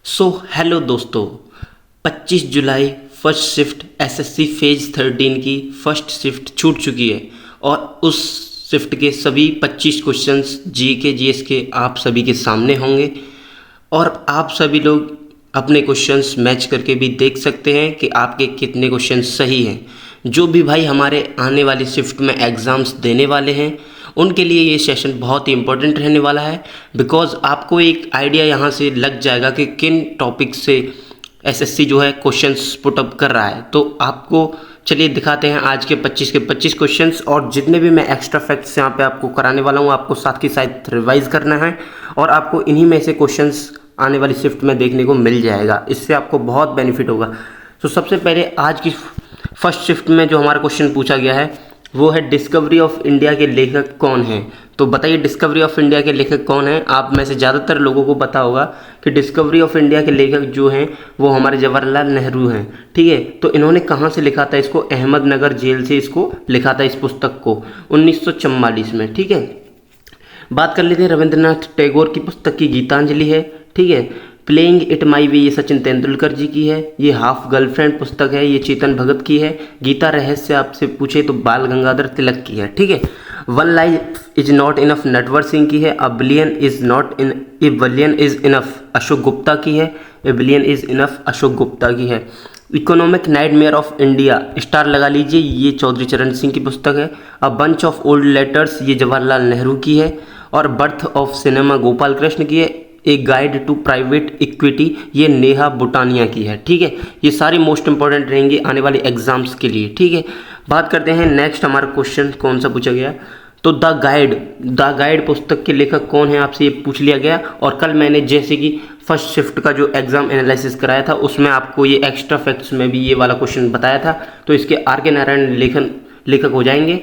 Hello दोस्तों, 25 जुलाई first shift SSC phase 13 की first shift छूट चुकी है और उस शिफ्ट के सभी 25 क्वेश्चंस जीके जीएस के आप सभी के सामने होंगे और आप सभी लोग अपने क्वेश्चंस मैच करके भी देख सकते हैं कि आपके कितने क्वेश्चंस सही हैं। जो भी भाई हमारे आने वाली शिफ्ट में एग्ज़ाम्स देने वाले हैं उनके लिए ये सेशन बहुत ही इम्पोर्टेंट रहने वाला है, बिकॉज़ आपको एक आइडिया यहाँ से लग जाएगा कि किन टॉपिक से एसएससी जो है क्वेश्चंस पुट अप कर रहा है। तो आपको चलिए दिखाते हैं आज के 25 के 25 क्वेश्चंस, और जितने भी मैं एक्स्ट्रा फैक्ट्स यहाँ पे आपको कराने वाला हूँ आपको साथ ही साथ रिवाइज करना है और आपको इन्हीं में से क्वेश्चंस आने वाली शिफ्ट में देखने को मिल जाएगा। इससे आपको बहुत बेनिफिट होगा। तो सबसे पहले आज की फर्स्ट शिफ्ट में जो हमारा क्वेश्चन पूछा गया है वो है डिस्कवरी ऑफ इंडिया के लेखक कौन हैं। तो बताइए डिस्कवरी ऑफ इंडिया के लेखक कौन हैं। आप में से ज़्यादातर लोगों को पता होगा कि डिस्कवरी ऑफ इंडिया के लेखक जो हैं वो हमारे जवाहरलाल नेहरू हैं। ठीक है, तो इन्होंने कहाँ से लिखा था इसको? अहमदनगर जेल से इसको लिखा था, इस पुस्तक को 1944 में। ठीक है, बात कर लेते हैं रविंद्रनाथ टैगोर की पुस्तक की गीतांजलि है। ठीक है, प्लेइंग इट माई वे ये सचिन तेंदुलकर जी की है। ये हाफ गर्लफ्रेंड पुस्तक है, ये चेतन भगत की है। गीता रहस्य आपसे पूछे तो बाल गंगाधर तिलक की है। ठीक है, one life is not enough Natwar Singh की है। A billion is enough Ashok Gupta की है। ए billion is enough Ashok Gupta की है। Economic nightmare of India star लगा लीजिए, ये चौधरी चरण सिंह की पुस्तक है। A bunch of old letters ये जवाहरलाल नेहरू की है। और birth of cinema Gopal Krishna की है। एक गाइड टू प्राइवेट इक्विटी ये नेहा बुटानिया की है। ठीक है, ये सारी मोस्ट इंपॉर्टेंट रहेंगी आने वाले एग्जाम्स के लिए। ठीक है, बात करते हैं नेक्स्ट हमारा क्वेश्चन कौन सा पूछा गया। तो द गाइड पुस्तक के लेखक कौन है आपसे ये पूछ लिया गया। और कल मैंने जैसे कि फर्स्ट शिफ्ट का जो एग्जाम एनालिसिस कराया था उसमें आपको ये एक्स्ट्रा फैक्ट्स में भी ये वाला क्वेश्चन बताया था। तो इसके आर के नारायण लेखक हो जाएंगे।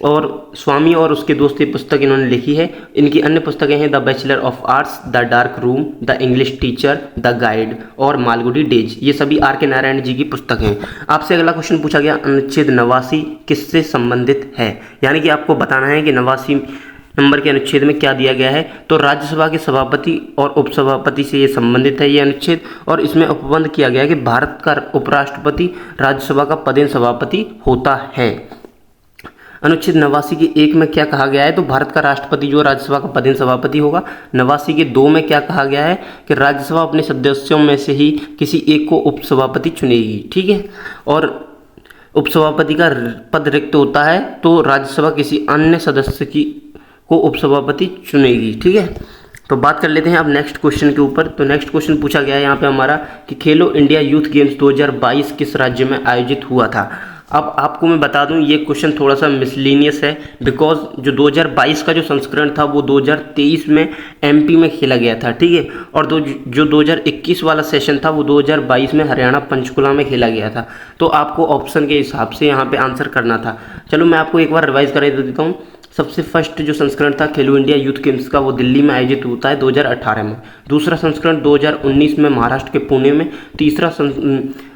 और स्वामी और उसके दोस्त ये पुस्तक इन्होंने लिखी है। इनकी अन्य पुस्तकें हैं the bachelor of arts, the dark room, the English teacher, the guide और मालगुडी डेज। ये सभी आर के नारायण जी की पुस्तक हैं। आपसे अगला क्वेश्चन पूछा गया अनुच्छेद 89 किससे संबंधित है, यानी कि आपको बताना है कि 89 नंबर के अनुच्छेद में क्या दिया गया है। तो राज्यसभा के सभापति और उपसभापति से ये संबंधित है ये अनुच्छेद, और इसमें उपबंध किया गया है कि भारत का उपराष्ट्रपति राज्यसभा का पदेन सभापति होता है। अनुच्छेद 89 के 1 में क्या कहा गया है? तो भारत का राष्ट्रपति जो राज्यसभा का पदेन सभापति होगा। 89 के 2 में क्या कहा गया है कि राज्यसभा अपने सदस्यों में से ही किसी एक को उपसभापति चुनेगी। ठीक है, और उपसभापति का पद रिक्त होता है तो राज्यसभा किसी अन्य सदस्य को उपसभापति चुनेगी। ठीक है, तो बात कर लेते हैं अब नेक्स्ट क्वेश्चन के ऊपर। तो नेक्स्ट क्वेश्चन पूछा गया है यहाँ पे हमारा कि खेलो इंडिया यूथ गेम्स 2022 किस राज्य में आयोजित हुआ था। अब आपको मैं बता दूं ये क्वेश्चन थोड़ा सा मिसलीनियस है, बिकॉज जो 2022 का जो संस्करण था वो 2023 में एमपी में खेला गया था। ठीक है, और जो 2021 वाला सेशन था वो 2022 में हरियाणा पंचकुला में खेला गया था। तो आपको ऑप्शन के हिसाब से यहाँ पे आंसर करना था। चलो मैं आपको एक बार रिवाइज करा देता हूँ। सबसे फर्स्ट जो संस्करण था खेलो इंडिया यूथ गेम्स का वो दिल्ली में आयोजित होता है 2018 में। दूसरा संस्करण 2019 में महाराष्ट्र के पुणे में। तीसरा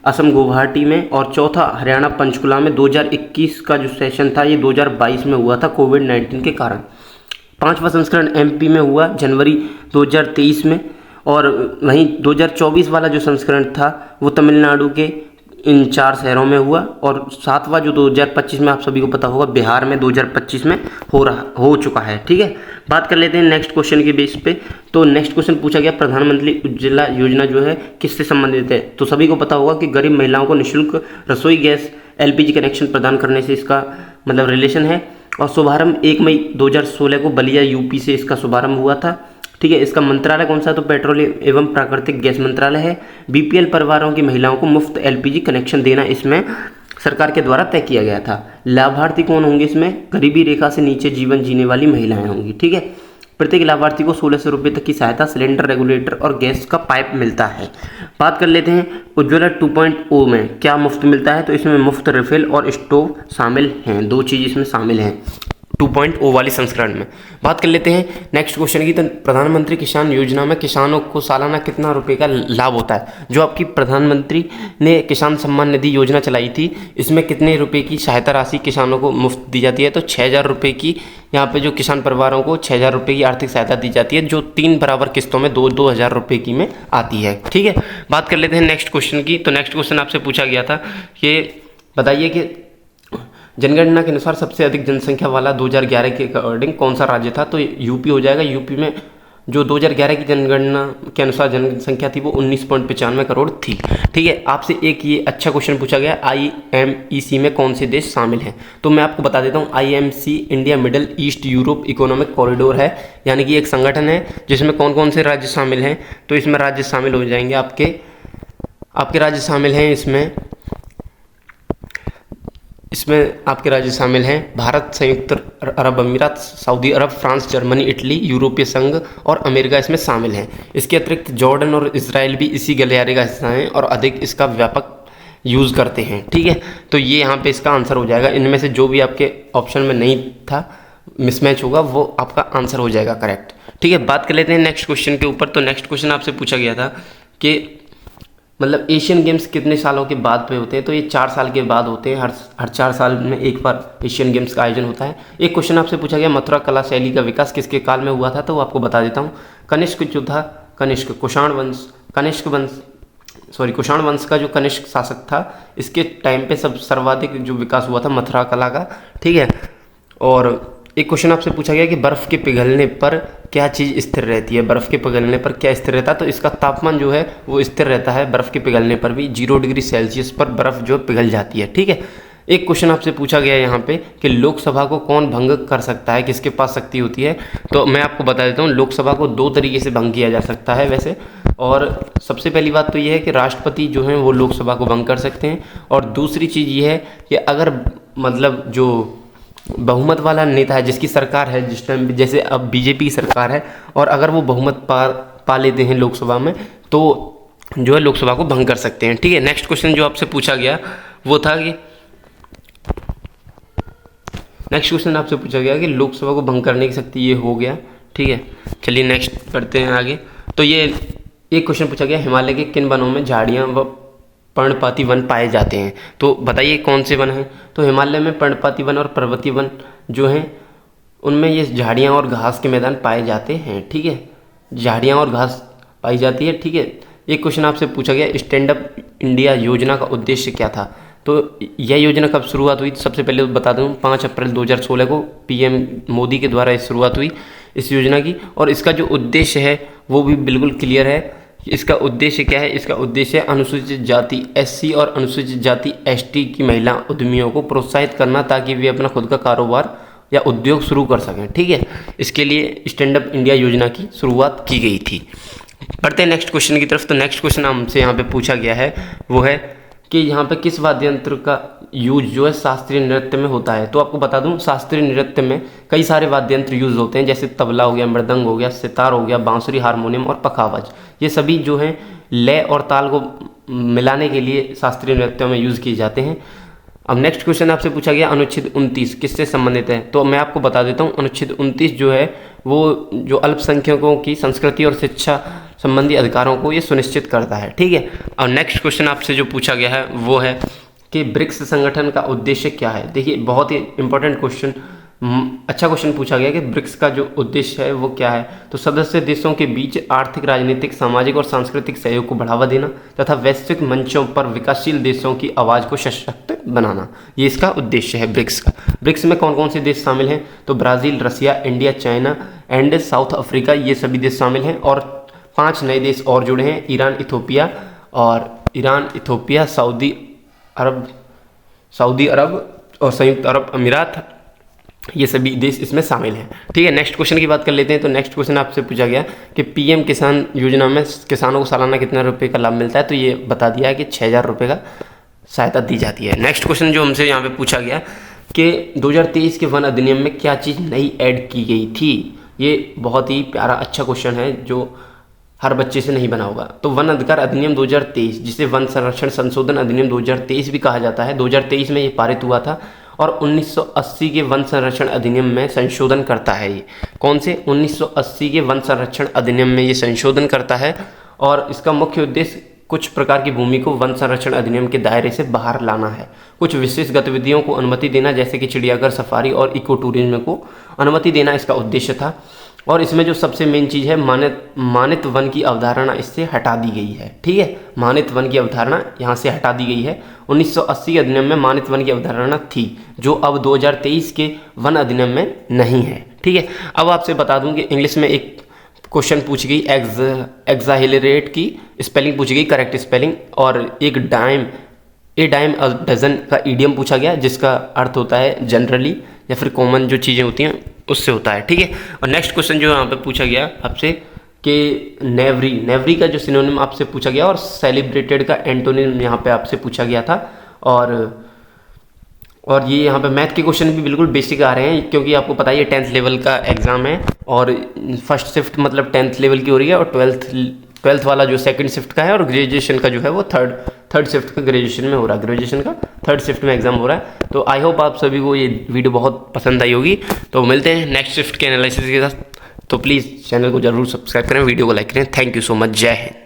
असम गुवाहाटी में। और चौथा हरियाणा पंचकुला में। 2021 का जो सेशन था ये 2022 में हुआ था कोविड-19 के कारण। पांचवा संस्करण एमपी में हुआ जनवरी 2023 में। और वहीं 2024 वाला जो संस्करण था वो तमिलनाडु के इन 4 शहरों में हुआ। और सातवां जो 2025 में आप सभी को पता होगा बिहार में 2025 में हो चुका है। ठीक है, बात कर लेते हैं नेक्स्ट क्वेश्चन के बेस पे। तो नेक्स्ट क्वेश्चन पूछा गया प्रधानमंत्री उज्ज्वला योजना जो है किससे संबंधित है। तो सभी को पता होगा कि गरीब महिलाओं को निःशुल्क रसोई गैस एलपीजी कनेक्शन प्रदान करने से इसका मतलब रिलेशन है। और शुभारंभ 1 मई 2016 को बलिया यूपी से इसका शुभारंभ हुआ था। ठीक है, इसका मंत्रालय कौन सा? तो पेट्रोलियम एवं प्राकृतिक गैस मंत्रालय है। बीपीएल परिवारों की महिलाओं को मुफ्त एलपीजी कनेक्शन देना इसमें सरकार के द्वारा तय किया गया था। लाभार्थी कौन होंगे इसमें? गरीबी रेखा से नीचे जीवन जीने वाली महिलाएं होंगी। ठीक है, प्रत्येक लाभार्थी को 1600 रुपये तक की सहायता, सिलेंडर, रेगुलेटर और गैस का पाइप मिलता है। बात कर लेते हैं उज्ज्वला 2.0 में क्या मुफ्त मिलता है। तो इसमें मुफ्त रिफिल और स्टोव शामिल हैं, 2 चीज़ इसमें शामिल हैं। 2.0 वाले संस्करण में। बात कर लेते हैं नेक्स्ट क्वेश्चन की। तो प्रधानमंत्री किसान योजना में किसानों को सालाना कितना रुपए का लाभ होता है? जो आपकी प्रधानमंत्री ने किसान सम्मान निधि योजना चलाई थी, इसमें कितने रुपए की सहायता राशि किसानों को मुफ्त दी जाती है? तो 6,000 रुपये की यहाँ पे जो किसान परिवारों को 6,000 रुपये की आर्थिक सहायता दी जाती है, जो 3 बराबर किस्तों में 2-2 हज़ार रुपये की में आती है। ठीक है, बात कर लेते हैं नेक्स्ट क्वेश्चन की। तो नेक्स्ट क्वेश्चन आपसे पूछा गया था कि बताइए कि जनगणना के अनुसार सबसे अधिक जनसंख्या वाला 2011 के अकॉर्डिंग कौन सा राज्य था? तो यूपी हो जाएगा। यूपी में जो 2011 की जनगणना के अनुसार जनसंख्या थी वो 19.95 करोड़ थी। ठीक है, आपसे एक ये अच्छा क्वेश्चन पूछा गया, IMEC में कौन से देश शामिल हैं? तो मैं आपको बता देता हूँ, IMC India middle east Europe economic corridor है, यानी कि एक संगठन है जिसमें कौन कौन से राज्य शामिल हैं। तो इसमें राज्य शामिल हो जाएंगे आपके राज्य शामिल हैं इसमें आपके राज्य शामिल हैं भारत, संयुक्त अरब अमीरात, सऊदी अरब, फ्रांस, जर्मनी, इटली, यूरोपीय संघ और अमेरिका इसमें शामिल हैं। इसके अतिरिक्त जॉर्डन और इजराइल भी इसी गलियारे का हिस्सा हैं और अधिक इसका व्यापक यूज़ करते हैं। ठीक है, तो ये यहाँ पे इसका आंसर हो जाएगा। इनमें से जो भी आपके ऑप्शन में नहीं था, मिसमैच होगा, वो आपका आंसर हो जाएगा करेक्ट। ठीक है, बात कर लेते हैं नेक्स्ट क्वेश्चन के ऊपर। तो नेक्स्ट क्वेश्चन आपसे पूछा गया था कि मतलब एशियन गेम्स कितने सालों के बाद पे होते हैं? तो ये 4 साल के बाद होते हैं। हर 4 साल में एक बार एशियन गेम्स का आयोजन होता है। एक क्वेश्चन आपसे पूछा गया, मथुरा कला शैली का विकास किसके काल में हुआ था? तो वो आपको बता देता हूँ, कनिष्क जो था, कुषाण वंश का जो कनिष्क शासक था, इसके टाइम पे सर्वाधिक जो विकास हुआ था मथुरा कला का। ठीक है, और एक क्वेश्चन आपसे पूछा गया कि बर्फ़ के पिघलने पर क्या चीज़ स्थिर रहती है? बर्फ़ के पिघलने पर क्या स्थिर रहता है? तो इसका तापमान जो है वो स्थिर रहता है। बर्फ़ के पिघलने पर भी 0 डिग्री सेल्सियस पर बर्फ़ जो पिघल जाती है। ठीक है, एक क्वेश्चन आपसे पूछा गया यहाँ पे कि लोकसभा को कौन भंग कर सकता है, किसके पास शक्ति होती है? तो मैं आपको बता देता हूँ, लोकसभा को 2 तरीके से भंग किया जा सकता है वैसे। और सबसे पहली बात तो ये है कि राष्ट्रपति जो हैं वो लोकसभा को भंग कर सकते हैं। और दूसरी चीज़ ये है कि अगर मतलब जो बहुमत वाला नेता है, जिसकी सरकार है जिस टाइम, जैसे अब बीजेपी की सरकार है, और अगर वो बहुमत पा लेते हैं लोकसभा में, तो जो है लोकसभा को भंग कर सकते हैं। ठीक है, नेक्स्ट क्वेश्चन जो आपसे पूछा गया वो था कि लोकसभा को भंग करने की शक्ति, ये हो गया। ठीक है, चलिए नेक्स्ट करते हैं आगे। तो ये एक क्वेश्चन पूछा गया, हिमालय के किन वनों में झाड़ियाँ व पर्णपाती वन पाए जाते हैं? तो बताइए कौन से वन हैं? तो हिमालय में पर्णपाती वन और पर्वतीय वन जो हैं उनमें ये झाड़ियाँ और घास के मैदान पाए जाते हैं। ठीक है, झाड़ियाँ और घास पाई जाती है। ठीक है, एक क्वेश्चन आपसे पूछा गया, स्टैंड अप इंडिया योजना का उद्देश्य क्या था? तो यह योजना कब शुरुआत हुई? सबसे पहले बता दूं, 5 अप्रैल 2016 को PM मोदी के द्वारा शुरुआत हुई इस योजना की। और इसका जो उद्देश्य है वो भी बिल्कुल क्लियर है। इसका उद्देश्य क्या है? इसका उद्देश्य अनुसूचित जाति SC और अनुसूचित जाति ST की महिला उद्यमियों को प्रोत्साहित करना, ताकि वे अपना खुद का कारोबार या उद्योग शुरू कर सकें। ठीक है, इसके लिए स्टैंड अप इंडिया योजना की शुरुआत की गई थी। बढ़ते हैं नेक्स्ट क्वेश्चन की तरफ। तो नेक्स्ट क्वेश्चन हमसे यहाँ पे पूछा गया है वो है कि यहाँ पे किस वाद्य यंत्र का यूज जो है शास्त्रीय नृत्य में होता है? तो आपको बता दूं, शास्त्रीय नृत्य में कई सारे वाद्य यंत्र यूज होते हैं, जैसे तबला हो गया, मृदंग हो गया, सितार हो गया, बांसुरी, हारमोनियम और पखावज। ये सभी जो हैं लय और ताल को मिलाने के लिए शास्त्रीय नृत्यों में यूज किए जाते हैं। अब नेक्स्ट क्वेश्चन आपसे पूछा गया, अनुच्छेद 29 किससे संबंधित है? तो मैं आपको बता देता हूँ, अनुच्छेद 29 जो है वो जो अल्पसंख्यकों की संस्कृति और शिक्षा संबंधी अधिकारों को ये सुनिश्चित करता है। ठीक है, और नेक्स्ट क्वेश्चन आपसे जो पूछा गया है वो है कि ब्रिक्स संगठन का उद्देश्य क्या है? देखिए, बहुत ही इंपॉर्टेंट क्वेश्चन, अच्छा क्वेश्चन पूछा गया कि ब्रिक्स का जो उद्देश्य है वो क्या है? तो सदस्य देशों के बीच आर्थिक, राजनीतिक, सामाजिक और सांस्कृतिक सहयोग को बढ़ावा देना तथा वैश्विक मंचों पर विकासशील देशों की आवाज़ को सशक्त बनाना, ये इसका उद्देश्य है ब्रिक्स का। ब्रिक्स में कौन कौन से देश शामिल हैं? तो Brazil, Russia, India, China and South Africa, ये सभी देश शामिल हैं। और 5 नए देश और जुड़े हैं, ईरान, इथोपिया, सऊदी अरब और संयुक्त अरब अमीरात, ये सभी देश इसमें शामिल हैं। ठीक है, नेक्स्ट क्वेश्चन की बात कर लेते हैं। तो नेक्स्ट क्वेश्चन आपसे पूछा गया कि PM किसान योजना में किसानों को सालाना कितना रुपए का लाभ मिलता है? तो ये बता दिया है कि 6,000 रुपये का सहायता दी जाती है। नेक्स्ट क्वेश्चन जो हमसे यहाँ पे पूछा गया कि 2023 के वन अधिनियम में क्या चीज़ नई ऐड की गई थी? ये बहुत ही प्यारा अच्छा क्वेश्चन है जो हर बच्चे से नहीं बना होगा। तो वन अधिकार अधिनियम 2023, जिसे वन संरक्षण संशोधन अधिनियम 2023 भी कहा जाता है, 2023 में ये पारित हुआ था। और 1980 के वन संरक्षण अधिनियम में संशोधन करता है। ये कौन से 1980 के वन संरक्षण अधिनियम में ये संशोधन करता है और इसका मुख्य उद्देश्य कुछ प्रकार की भूमि को वन संरक्षण अधिनियम के दायरे से बाहर लाना है, कुछ विशेष गतिविधियों को अनुमति देना जैसे कि चिड़ियाघर, सफारी और इको टूरिज्म को अनुमति देना इसका उद्देश्य था। और इसमें जो सबसे मेन चीज़ है, मानित वन की अवधारणा इससे हटा दी गई है। ठीक है, मानित वन की अवधारणा यहाँ से हटा दी गई है। 1980 अधिनियम में मानित वन की अवधारणा थी जो अब 2023 के वन अधिनियम में नहीं है। ठीक है, अब आपसे बता दूं कि इंग्लिश में एक क्वेश्चन पूछी गई, एक्साहिलरेट की स्पेलिंग पूछी गई, करेक्ट स्पेलिंग, और एक ए डाइम अ डजन का ईडियम पूछा गया जिसका अर्थ होता है जनरली या फिर कॉमन जो चीज़ें होती हैं उससे होता है। ठीक है, और नेक्स्ट क्वेश्चन जो यहाँ पे पूछा गया आपसे कि नेवरी का जो सिनोनिम आपसे पूछा गया और सेलिब्रेटेड का एंटोनिम यहाँ पे आपसे पूछा गया था। और ये यहाँ पे मैथ के क्वेश्चन भी बिल्कुल बेसिक आ रहे हैं क्योंकि आपको पता ही है 10th लेवल का एग्ज़ाम है और फर्स्ट शिफ्ट मतलब 10th लेवल की हो रही है और 12th वाला जो सेकंड शिफ्ट का है और ग्रेजुएशन का जो है वो थर्ड शिफ्ट का ग्रेजुएशन में हो रहा है, ग्रेजुएशन का थर्ड शिफ्ट में एग्जाम हो रहा है। तो आई होप आप सभी को ये वीडियो बहुत पसंद आई होगी। तो मिलते हैं नेक्स्ट शिफ्ट के एनालिसिस के साथ। तो प्लीज़ चैनल को जरूर सब्सक्राइब करें, वीडियो को लाइक करें। थैंक यू सो मच, जय हिंद।